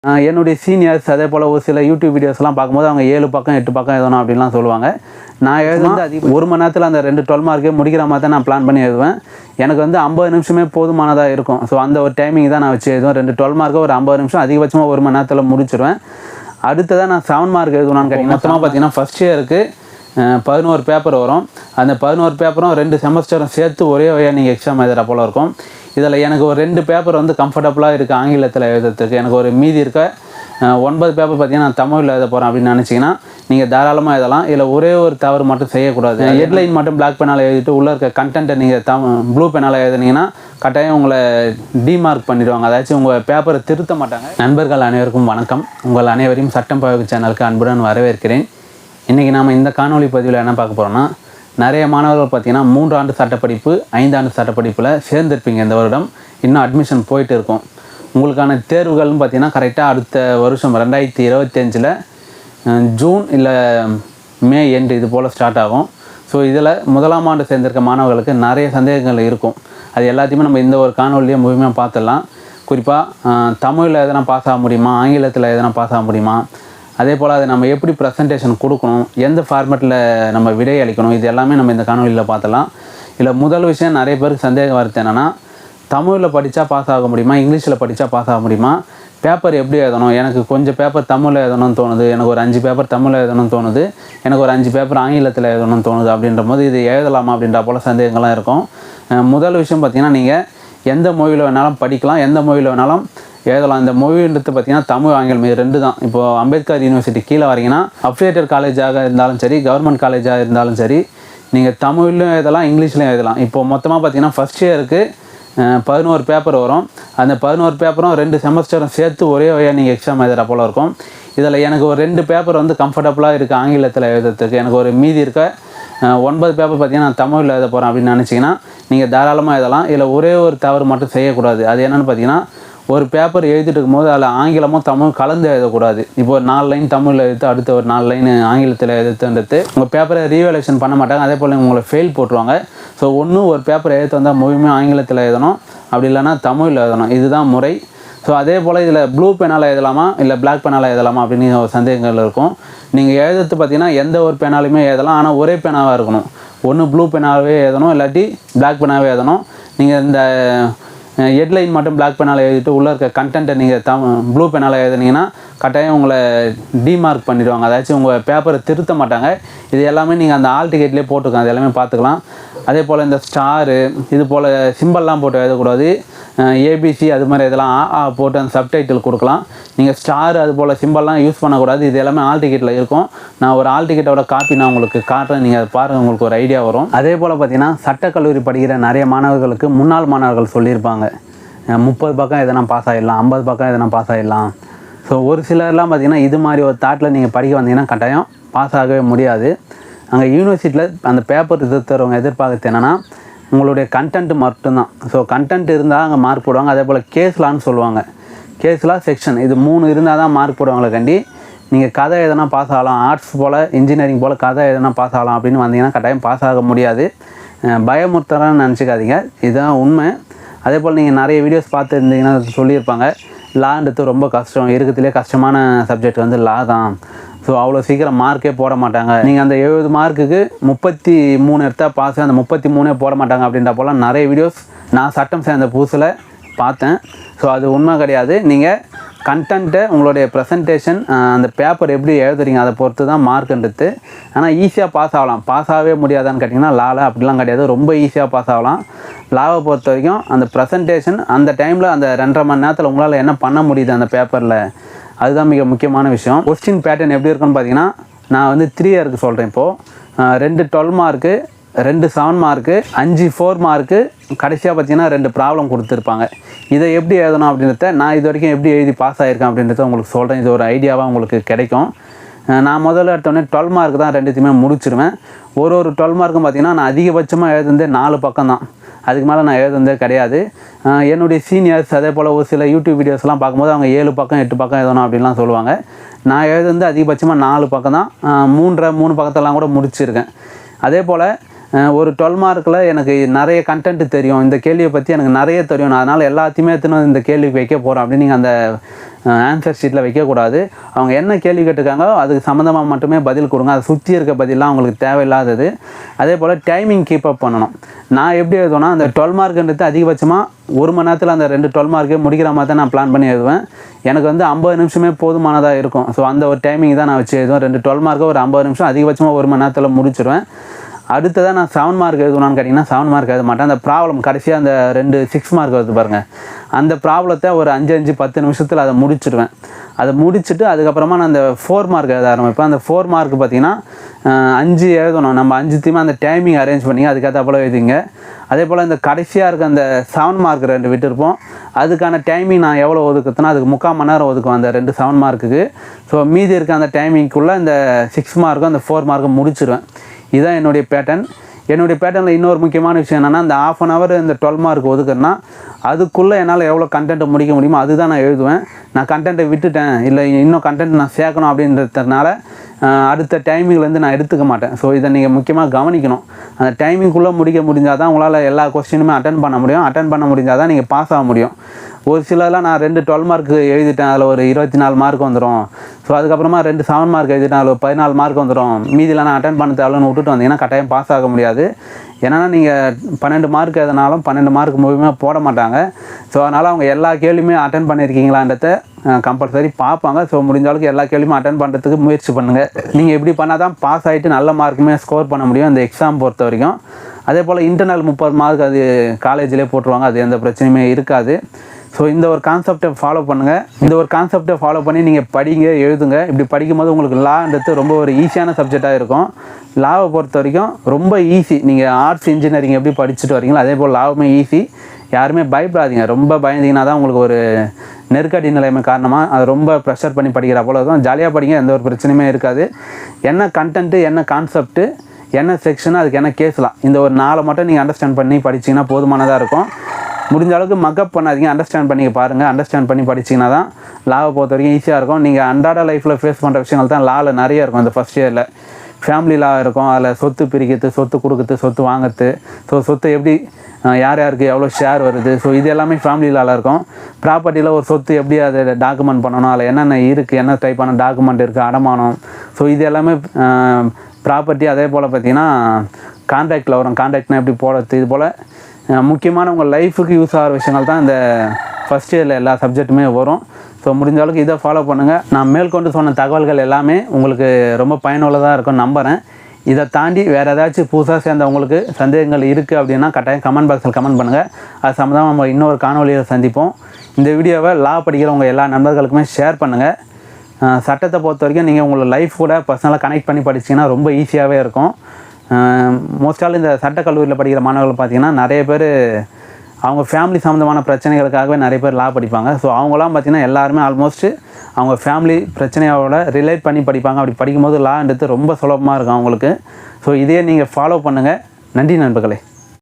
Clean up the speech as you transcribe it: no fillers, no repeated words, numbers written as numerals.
என்னுடைய சீனியர்ஸ் அதே போல் ஒரு சில யூடியூப் வீடியோஸ்லாம் பார்க்கும்போது அவங்க 7 பக்கம் 8 பக்கம் எழுதணும் அப்படின்லாம் சொல்லுவாங்க. நான் எழுதுனா ஒரு மணி நேரத்தில் அந்த 2 12 மார்க்கே முடிக்கிற மாதிரி தான் நான் பிளான் பண்ணி எழுதுவேன். எனக்கு வந்து 50 நிமிஷமே போதுமானதாக இருக்கும். ஸோ அந்த ஒரு டைமிங் தான் நான் வச்சு எழுதுவேன். 2 12 மார்க்கை ஒரு 50 நிமிஷம் அதிகபட்சமாக ஒரு மணி நேரத்தில் முடிச்சிடுவேன். அடுத்ததாக நான் 7 மார்க் எழுதணும்னு கேட்டிங்கன்னா மொத்தமாக பார்த்தீங்கன்னா ஃபஸ்ட் இயருக்கு 11 பேப்பர் வரும். அந்த 11 பேப்பரும் 2 செமஸ்டரும் சேர்த்து ஒரே வழியாக நீங்கள் எக்ஸாம் எழுதுகிற போல் இருக்கும். இதில் எனக்கு ஒரு 2 பேப்பர் வந்து கம்ஃபர்டபுளாக இருக்குது ஆங்கிலத்தில் எழுதுறதுக்கு. எனக்கு ஒரு மீதி இருக்க 9 பேப்பர் பார்த்தீங்கன்னா நான் தமிழில் எழுத போகிறேன் அப்படின்னு நினச்சிங்கன்னா நீங்கள் தாராளமாக எழுதலாம். இதில் ஒரே ஒரு தவறு மட்டும் செய்யக்கூடாது. ஹெட்லைன் மட்டும் பிளாக் பெனால் எழுதிட்டு உள்ளே இருக்க கண்டென்ட்டை நீங்கள் ப்ளூ பெனால் எழுதுனீங்கன்னா கட்டாயம் உங்களை டிமார்க் பண்ணிடுவாங்க. அதாச்சும் உங்கள் பேப்பரை திருத்த மாட்டாங்க. நண்பர்கள் அனைவருக்கும் வணக்கம். உங்கள் அனைவரையும் சட்டம் பகுதி சேனலுக்கு அன்புடன் வரவேற்கிறேன். இன்றைக்கி நாம் இந்த காணொலி பதிவில் என்ன பார்க்க போகிறோம்னா, நிறைய மாணவர்கள் பார்த்திங்கன்னா 3 ஆண்டு சட்டப்படிப்பு 5 ஆண்டு சட்டப்படிப்பில் சேர்ந்துருப்பீங்க. இந்த வருடம் இன்னும் அட்மிஷன் போயிட்டு இருக்கும். உங்களுக்கான தேர்வுகள்னு பார்த்திங்கன்னா கரெக்டாக அடுத்த வருஷம் 2025 ஜூன் இல்லை மே எண்டு இது போல் ஸ்டார்ட் ஆகும். ஸோ இதில் முதலாம் ஆண்டு சேர்ந்திருக்க மாணவர்களுக்கு நிறைய சந்தேகங்கள் இருக்கும். அது எல்லாத்தையுமே நம்ம இந்த ஒரு காணொலியை முழுமையாக பார்த்துடலாம். குறிப்பாக தமிழில் எதனா பாஸ் ஆக முடியுமா, ஆங்கிலத்தில் எதனா பாஸ் ஆக முடியுமா, அதே போல் அதை நம்ம எப்படி ப்ரெசன்டேஷன் கொடுக்கணும், எந்த ஃபார்மேட்டில் நம்ம விடை அளிக்கணும், இது எல்லாமே நம்ம இந்த காணொலியில் பார்த்துலாம். இல்லை முதல் விஷயம் நிறைய பேருக்கு சந்தேகம் வருது என்னென்னா, தமிழில் படித்தா பாஸ் ஆக முடியுமா, இங்கிலீஷில் படித்தா பாஸ் ஆக முடியுமா, பேப்பர் எப்படி எழுதணும், எனக்கு கொஞ்சம் பேப்பர் தமிழில் எழுதணும்னு தோணுது, எனக்கு ஒரு 5 பேப்பர் தமிழில் எழுதணும்னு தோணுது, எனக்கு ஒரு 5 பேப்பர் ஆங்கிலத்தில் எழுதணும்னு தோணுது அப்படின்ற போது இது எழுதலாமா அப்படின்ற போல் சந்தேகங்கள்லாம் இருக்கும். முதல் விஷயம் பார்த்திங்கன்னா, நீங்கள் எந்த மொழியில் வேணாலும் படிக்கலாம், எந்த மொழியில் வேணாலும் எழுதலாம். இந்த மொழின்றது பார்த்திங்கன்னா தமிழ் ஆங்கிலம் இது 2 தான். இப்போது அம்பேத்கர் யூனிவர்சிட்டி கீழே வரீங்கன்னா அஃபிலியேட்டட் காலேஜாக இருந்தாலும் சரி, கவர்மெண்ட் காலேஜாக இருந்தாலும் சரி, நீங்கள் தமிழ்லையும் எழுதலாம், இங்கிலீஷ்லையும் எழுதலாம். இப்போது மொத்தமாக பார்த்திங்கன்னா ஃபஸ்ட் இயருக்கு 11 பேப்பர் வரும். அந்த 11 பேப்பரும் 2 செமஸ்டரும் சேர்த்து ஒரே வழியாக நீங்கள் எக்ஸாம் எழுதுகிற போல் இருக்கும். இதில் எனக்கு ஒரு 2 பேப்பர் வந்து கம்ஃபர்டபுளாக இருக்குது ஆங்கிலத்தில் எழுதுறதுக்கு. எனக்கு ஒரு மீதி இருக்க 9 பேப்பர் பார்த்திங்கன்னா நான் தமிழில் எழுத போகிறேன் அப்படின்னு நினச்சிங்கன்னா நீங்கள் தாராளமாக எழுதலாம். இதில் ஒரே ஒரு தவறு மட்டும் செய்யக்கூடாது. அது என்னென்னு பார்த்தீங்கன்னா, ஒரு பேப்பர் எழுதிட்டு இருக்கும்போது அதில் ஆங்கிலமும் தமிழும் கலந்து எழுதக்கூடாது. இப்போ ஒரு 4 லைன் தமிழில் எழுத்து அடுத்த ஒரு 4 லைன் ஆங்கிலத்தில் எழுதுன்றது உங்கள் பேப்பரை ரீவேலேஷன் பண்ண மாட்டாங்க. அதே போல் உங்களை ஃபெயில் போட்டுருவாங்க. ஸோ ஒரு பேப்பர் எழுத்து வந்தால் முழுமையாக ஆங்கிலத்தில் எழுதணும், அப்படி இல்லைனா தமிழில் எழுதணும். இதுதான் முறை. ஸோ அதே போல் இதில் ப்ளூ பெனால் எழுதலாமா இல்லை பிளாக் பெனால் எழுதலாமா அப்படின்னு ஒரு சந்தேகங்கள் இருக்கும். நீங்கள் எழுதுறது பார்த்திங்கன்னா எந்த ஒரு பெனாலுமே எழுதலாம், ஆனால் ஒரே பெனாவாக இருக்கணும். ஒன்று ப்ளூ பெனாவே எழுதணும், இல்லாட்டி பிளாக் பெனாவே எழுதணும். நீங்கள் இந்த ஹெட்லைன் மட்டும் பிளாக் பெனால் எழுதிட்டு உள்ளே இருக்க கண்டென்ட்டை நீங்கள் ப்ளூ பெனால் எழுதுனீங்கன்னா கட்டாயம் உங்களை டிமார்க் பண்ணிடுவாங்க. அதாச்சும் உங்கள் பேப்பரை திருத்த மாட்டாங்க. இது எல்லாமே நீங்கள் அந்த ஆல் டிக்கெட்லேயே போட்டுக்கலாம், அது எல்லாமே பார்த்துக்கலாம். அதே போல் இந்த ஸ்டாரு இது போல் சிம்பிள்லாம் போட்டு எழுதக்கூடாது. ஏபிசி அது மாதிரி இதெல்லாம் போட்டு அந்த சப்டைட்டில் கொடுக்கலாம். நீங்கள் ஸ்டார் அது போல் சிம்பிள்லாம் யூஸ் பண்ணக்கூடாது. இது எல்லாமே ஆல் டிக்கெட்டில் இருக்கும். நான் ஒரு ஆல் டிக்கெட்டோட காப்பி நான் உங்களுக்கு காட்டுறேன், நீங்கள் அதை பாருங்கள், உங்களுக்கு ஒரு ஐடியா வரும். அதே போல் பார்த்திங்கன்னா சட்டக்கல்லூரி படிக்கிற நிறைய மாணவர்களுக்கு முன்னாள் மாணவர்கள் சொல்லியிருப்பாங்க, 30 பக்கம் எதனா பாஸ் ஆகிடலாம், 50 பக்கம் எதனா பாஸ் ஆகிடலாம். ஸோ ஒரு சிலர்லாம் பார்த்திங்கன்னா இது மாதிரி ஒரு தாட்டில் நீங்கள் படிக்க வந்தீங்கன்னா கட்டாயம் பாஸ் ஆகவே முடியாது. அங்கே யூனிவர்சிட்டியில் அந்த பேப்பர் தருவங்க எதிர்பார்க்குறது என்னென்னா உங்களுடைய கண்டென்ட் மட்டும்தான். ஸோ கண்டென்ட் இருந்தால் அங்கே மார்க் போடுவாங்க. அதே போல் கேஸ்லான்னு சொல்லுவாங்க, கேஸ்லா செக்ஷன், இது 3 இருந்தால் தான் மார்க் போடுவாங்களே கண்டி நீங்கள் கதை எதனா பாஸ் ஆகலாம், ஆர்ட்ஸ் போல் இன்ஜினியரிங் போல் கதை எதனா பாஸ் ஆகலாம் அப்படின்னு வந்தீங்கன்னா கட்டாயம் பாஸ் ஆக முடியாது. பயமுறுத்துறான்னு நினச்சிக்காதீங்க, இதுதான் உண்மை. அதே போல் நீங்கள் நிறைய வீடியோஸ் பார்த்து இருந்தீங்கன்னா சொல்லியிருப்பாங்க, லான்றது ரொம்ப கஷ்டம், இருக்கிறதுலே கஷ்டமான சப்ஜெக்ட் வந்து லா தான். ஸோ அவ்வளோ சீக்கிரம் மார்க்கே போட மாட்டாங்க, நீங்கள் அந்த 70 மார்க்குக்கு 33 எடுத்தால் பாஸ், அந்த 33 போட மாட்டாங்க அப்படின்ற போல் நிறைய வீடியோஸ் நான் சட்டம் சேர்ந்த புதுசில் பார்த்தேன். ஸோ அது உண்மை கிடையாது. நீங்கள் கண்டென்ட்டை உங்களுடைய ப்ரெசன்டேஷன் அந்த பேப்பர் எப்படி எழுதுறீங்க அதை பொறுத்து தான் மார்க்குன்றது. ஆனால் ஈஸியாக பாஸ் ஆகலாம். பாஸ் ஆகவே முடியாதான்னு கேட்டிங்கன்னா லாவில் அப்படிலாம் கிடையாது, ரொம்ப ஈஸியாக பாஸ் ஆகலாம். லாவை பொறுத்த வரைக்கும் அந்த ப்ரெசன்டேஷன் அந்த டைமில் அந்த 2.5 மணி நேரத்தில் உங்களால் என்ன பண்ண முடியுது அந்த பேப்பரில், அதுதான் மிக முக்கியமான விஷயம். கொஸ்டின் பேட்டர்ன் எப்படி இருக்குன்னு பார்த்தீங்கன்னா, நான் வந்து 3 இயருக்கு சொல்கிறேன். இப்போது 2 12 மார்க்கு, 2 7 மார்க்கு, 5 4 மார்க்கு, கடைசியாக பார்த்தீங்கன்னா 2 ப்ராப்ளம் கொடுத்துருப்பாங்க. இதை எப்படி எழுதணும் அப்படின்றத நான் இது வரைக்கும் எப்படி எழுதி பாஸ் ஆகியிருக்கேன் அப்படின்றத உங்களுக்கு சொல்கிறேன். இது ஒரு ஐடியாவாக உங்களுக்கு கிடைக்கும். நான் முதல்ல எடுத்தோடனே 12 மார்க் தான் 2த்தையுமே முடிச்சிடுவேன். ஒரு 12 மார்க்கும் பார்த்திங்கன்னா நான் அதிகபட்சமாக எழுதுனதே 4 பக்கம் தான், அதுக்கு மேலே நான் எழுதுனதே கிடையாது. என்னுடைய சீனியர்ஸ் அதே போல் ஒரு சில யூடியூப் வீடியோஸ்லாம் பார்க்கும்போது அவங்க 7 பக்கம் 8 பக்கம் எழுதணும் அப்படின்லாம் சொல்லுவாங்க. நான் எழுதுனது அதிகபட்சமாக 4 பக்கம் தான். 3 பக்கத்தெல்லாம் கூட முடிச்சிருக்கேன். அதே போல் ஒரு 12 மார்க்கில் எனக்கு நிறைய கண்டென்ட் தெரியும், இந்த கேள்வியை பற்றி எனக்கு நிறைய தெரியும், நான் அதனால் எல்லாத்தையுமே எடுத்துன்னு இந்த கேள்விக்கு வைக்க போகிறேன் அப்படின்னு நீங்கள் அந்த ஆன்சர் ஷீட்டில் வைக்கக்கூடாது. அவங்க என்ன கேள்வி கேட்டிருக்காங்களோ அதுக்கு சம்மந்தமாக மட்டுமே பதில் கொடுங்க. அதை சுற்றி இருக்க பதிலாம் அவங்களுக்கு தேவையில்லாதது. அதே போல் டைமிங் கீப் அப் பண்ணணும். நான் எப்படி எழுதுவேன்னா, அந்த 12 மார்க்குன்றது அதிகபட்சமாக 1 மணி நேரத்தில் அந்த 2 12 மார்க்கே முடிக்கிற மாதிரி தான் நான் பிளான் பண்ணி எழுதுவேன். எனக்கு வந்து 50 நிமிஷமே போதுமானதாக இருக்கும். ஸோ அந்த ஒரு டைமிங் தான் நான் வச்சு எழுதுவேன். 2 12 மார்க்கு ஒரு 50 நிமிஷம், அதிகபட்சமாக 1 மணி நேரத்தில் முடிச்சிடுவேன். அடுத்ததாக நான் 7 மார்க் எழுதணும்னு கேட்டிங்கன்னா 7 மார்க் எழுத மாட்டேன். அந்த ப்ராப்ளம் கடைசியாக அந்த 2 6 மார்க் வருது பாருங்கள், அந்த ப்ராப்ளத்தை ஒரு 5-10 நிமிஷத்தில் அதை முடிச்சிடுவேன். அதை முடிச்சுட்டு அதுக்கப்புறமா நான் அந்த 4 மார்க் எழுத ஆரம்பிப்பேன். அந்த 4 மார்க் பார்த்திங்கன்னா 5 எழுதணும். நம்ம 5த்தையுமே அந்த டைமிங் அரேஞ்ச் பண்ணி அதுக்கேற்ற போல் எழுதிங்க. அதே போல் இந்த கடைசியாக இருக்க அந்த 7 மார்க் 2 விட்டுருப்போம், அதுக்கான டைமிங் நான் எவ்வளோ ஒதுக்குதுன்னா அதுக்கு 3/4 மணி நேரம் ஒதுக்குவேன் அந்த 2 7 மார்க்குக்கு. ஸோ மீதி இருக்க அந்த டைமிங்குள்ளே இந்த 6 மார்க்கும் அந்த 4 மார்க்கும் முடிச்சிடுவேன். இதுதான் என்னுடைய பேட்டர்ன். என்னுடைய பேட்டர்னில் இன்னொரு முக்கியமான விஷயம் என்னென்னா, இந்த 1/2 hour இந்த 12 மார்க் ஒதுக்குறேன்னா அதுக்குள்ளே என்னால் எவ்வளோ கண்டென்ட்டை முடிக்க முடியுமோ அதுதான் நான் எழுதுவேன். நான் கண்டென்ட்டை விட்டுட்டேன், இல்லை இன்னும் கண்டென்ட் நான் சேர்க்கணும் அப்படின்றதுனால அடுத்த டைமிங்லேருந்து நான் எடுத்துக்க மாட்டேன். ஸோ இதை நீங்கள் முக்கியமாக கவனிக்கணும். அந்த டைமிங்குள்ளே முடிக்க முடிஞ்சால் தான் உங்களால் எல்லா கொஸ்டினுமே அட்டன் பண்ண முடியும். அட்டன் பண்ண முடிஞ்சால் தான் நீங்கள் பாஸ் ஆக முடியும். ஒரு சிலர்லாம் நான் 2 12 மார்க்கு எழுதிட்டேன், அதில் ஒரு 24 மார்க் வந்துடும். ஸோ அதுக்கப்புறமா 2 7 மார்க் எழுதிட்டேன், அதில் 14 மார்க் வந்துடும். மீதியில் நான் அட்டன் பண்ண தேவைன்னு விட்டுட்டு வந்தீங்கன்னா கட்டாயம் பாஸ் ஆக முடியாது. ஏன்னா நீங்கள் 12 மார்க் எதுனாலும் 12 மார்க் முழுமையாக போட மாட்டாங்க. ஸோ அதனால் அவங்க எல்லா கேள்வியுமே அட்டன் பண்ணியிருக்கீங்களான்றத கம்பல்சரி பார்ப்பாங்க. ஸோ முடிஞ்ச அளவுக்கு எல்லா கேள்வியுமே அட்டன் பண்ணுறதுக்கு முயற்சி பண்ணுங்கள். நீங்கள் இப்படி பண்ணால் தான் பாஸ் ஆகிட்டு நல்ல மார்க்குமே ஸ்கோர் பண்ண முடியும் இந்த எக்ஸாம் பொறுத்த வரைக்கும். அதே போல் இன்டர்னல் 30 மார்க் அது காலேஜிலே போட்டுருவாங்க, அது எந்த பிரச்சனையுமே இருக்காது. ஸோ இந்த ஒரு கான்செப்டை ஃபாலோ பண்ணுங்கள். இந்த ஒரு கான்செப்டை ஃபாலோ பண்ணி நீங்கள் படிங்க, எழுதுங்க. இப்படி படிக்கும்போது உங்களுக்கு லான்றது ரொம்ப ஒரு ஈஸியான சப்ஜெக்டாக இருக்கும். லாவை பொறுத்த வரைக்கும் ரொம்ப ஈஸி. நீங்கள் ஆர்ட்ஸ் இன்ஜினியரிங் எப்படி படிச்சுட்டு வரீங்களோ அதே போல் லாவுமே ஈஸி. யாருமே பயப்படாதீங்க. ரொம்ப பயந்தீங்கன்னா தான் உங்களுக்கு ஒரு நெருக்கடி நிலைமை காரணமாக அது ரொம்ப ப்ரெஷர் பண்ணி படிக்கிற போல இருக்கும். ஜாலியாக படிங்க, எந்த ஒரு பிரச்சனையுமே இருக்காது. என்ன கண்டென்ட்டு, என்ன கான்செப்ட்டு, என்ன செக்ஷனு, அதுக்கு என்ன கேஸ்லாம், இந்த ஒரு 4 மட்டும் நீங்கள் அண்டர்ஸ்டாண்ட் பண்ணி படிச்சிங்கன்னா போதுமானதாக இருக்கும். முடிஞ்ச அளவுக்கு மக்கப் பண்ணாதீங்க, அண்டர்ஸ்டாண்ட் பண்ணி பாருங்கள். அண்டர்ஸ்டாண்ட் பண்ணி படிச்சிங்கன்னா தான் லாவை பொறுத்த வரைக்கும் ஈஸியாக இருக்கும். நீங்கள் அன்றாட லைஃப்பில் ஃபேஸ் பண்ணுற விஷயங்கள் தான் லாவில் நிறைய இருக்கும். இந்த ஃபஸ்ட் இயரில் ஃபேமிலி லா இருக்கும், அதில் சொத்து பிரிக்கிறது, சொத்து கொடுக்குறது, சொத்து வாங்கிறது, ஸோ சொத்து எப்படி யார் யாருக்கு எவ்வளோ ஷேர் வருது, ஸோ இது எல்லாமே ஃபேமிலி லாவில் இருக்கும். ப்ராப்பர்ட்டியில் ஒரு சொத்து எப்படி அதை டாக்குமெண்ட் பண்ணணும், அதில் என்னென்ன இருக்குது, என்ன டைப்பான டாக்குமெண்ட் இருக்குது, அடமானம், ஸோ இது எல்லாமே ப்ராப்பர்ட்டி. அதே போல் பார்த்திங்கன்னா கான்ட்ராக்டில் வரும், கான்ட்ராக்ட்னா எப்படி போடுறது, இது போல் முக்கியமான உங்கள் லைஃபுக்கு யூஸ் ஆகிற விஷயங்கள் தான் இந்த ஃபஸ்ட் இயரில் எல்லா சப்ஜெக்ட்டுமே வரும். ஸோ முடிஞ்ச அளவுக்கு இதை ஃபாலோ பண்ணுங்கள். நான் மேற்கொண்டு சொன்ன தகவல்கள் எல்லாமே உங்களுக்கு ரொம்ப பயனுள்ளதாக இருக்கும்னு நம்புகிறேன். இதை தாண்டி வேறு ஏதாச்சும் புதுசாக சேர்ந்தவங்களுக்கு சந்தேகங்கள் இருக்குது அப்படின்னா கட்டாயம் கமெண்ட் பாக்ஸில் கமெண்ட் பண்ணுங்கள். அது சம்மந்தமாக நம்ம இன்னொரு காணொலியில் சந்திப்போம். இந்த வீடியோவை லா படிக்கிறவங்க எல்லா நண்பர்களுக்குமே ஷேர் பண்ணுங்கள். சட்டத்தை பொறுத்த வரைக்கும் நீங்கள் உங்களோட லைஃப் கூட பர்சனலாக கனெக்ட் பண்ணி படிச்சிங்கன்னா ரொம்ப ஈஸியாகவே இருக்கும். மோஸ்ட்டால் இந்த சட்டக்கல்லூரியில் படிக்கிற மாணவர்கள் பார்த்திங்கன்னா நிறைய பேர் அவங்க ஃபேமிலி சம்மந்தமான பிரச்சனைகளுக்காகவே நிறைய பேர் லா படிப்பாங்க. ஸோ அவங்களாம் பார்த்திங்கன்னா எல்லாருமே ஆல்மோஸ்ட்டு அவங்க ஃபேமிலி பிரச்சனையோட ரிலேட் பண்ணி படிப்பாங்க. அப்படி படிக்கும்போது லான்றது ரொம்ப சுலபமாக இருக்கும் அவங்களுக்கு. ஸோ இதையே நீங்கள் ஃபாலோ பண்ணுங்கள். நன்றி நண்பர்களே.